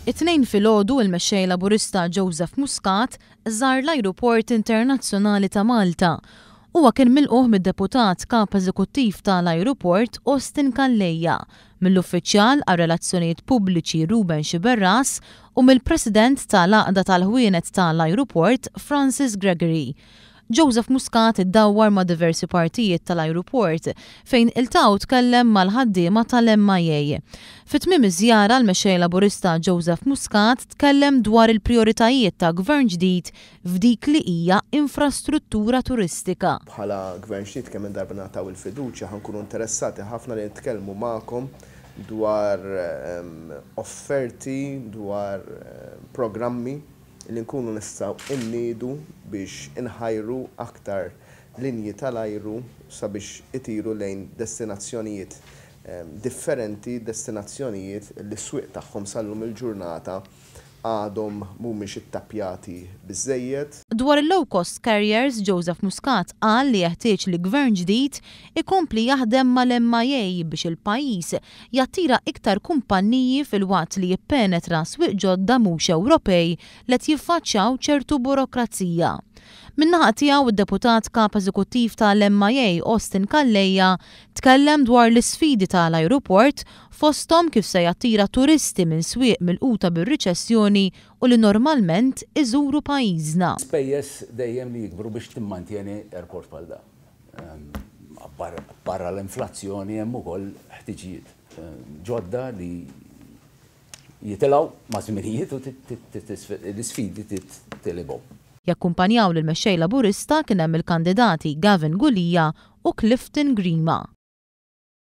It-tnejn filgħodu il-mexxej Laburista Joseph Muscat żar l-Ajruport Internazzjonali ta' Malta. Huwa kien milquh mid-deputat kap eżekuttiv tal-Ajruport Austin Calleja, mill-uffiċjal għal relazzjonijiet pubbliċi Ruben Xiberras u mill-President tal-Għaqda tal-Ħwienet tal-Ajruport Francis Gregory. Joseph Muscat iddawwar ma' diversi partijiet tal-Ajruport fejn iltaqgħu tkellem mal-ħaddiema tal-MIA. Fit-tmiem iż-żjara l-mexxej Laburista Joseph Muscat tkellem dwar il-prijoritajiet ta' gvern ġdid f'dik li hija infrastruttura turistika. Bħala gvern ġdid kemm darba nagħtaw il-fiduċja ħankunu interessati ħafna li nitkellmu magħkom dwar offerti, dwar programmi li nkunu nistgħu inniedu biex inħajru aktar linji tal-ajru sabiex itiru lejn destinazzjonijiet differenti, destinazzjonijiet li s-swieq tagħhom sal-lum il-ġurnata għadhom mhumiex ittappjati biżżejjed. Dwar il-low-cost carriers, Joseph Muscat qal li jeħtieġ li gvern ġdid ikompli jaħdem mal-MIA biex il-pajjiż jattira iktar kumpanniji fil-waqt li jippenetra swieq ġodda mhux Ewropej li qed jiffaċċjaw ċertu burokrazija. Min-naħa tiegħu id-deputat kap eżekuttiv tal-MIA Austin Calleja tkellem dwar l-isfidi tal-Ajruport fosthom kif se jattira turisti minn swieq milquta bir-riċessjoni u li normalment iżuru pajjiżna. Spejjeż dejjem li jikbru biex timmantjeni airport bħal da. Barra l-inflazzjoni hemm ukoll ħtiġijiet ġodda li jitilgħu ma' żminijiet u l-isfidi tilibhom. Jakkumpanjaw lill-mexxej Laburista kien hemm il-kandidati Gavin Gulija u Clifton Grima.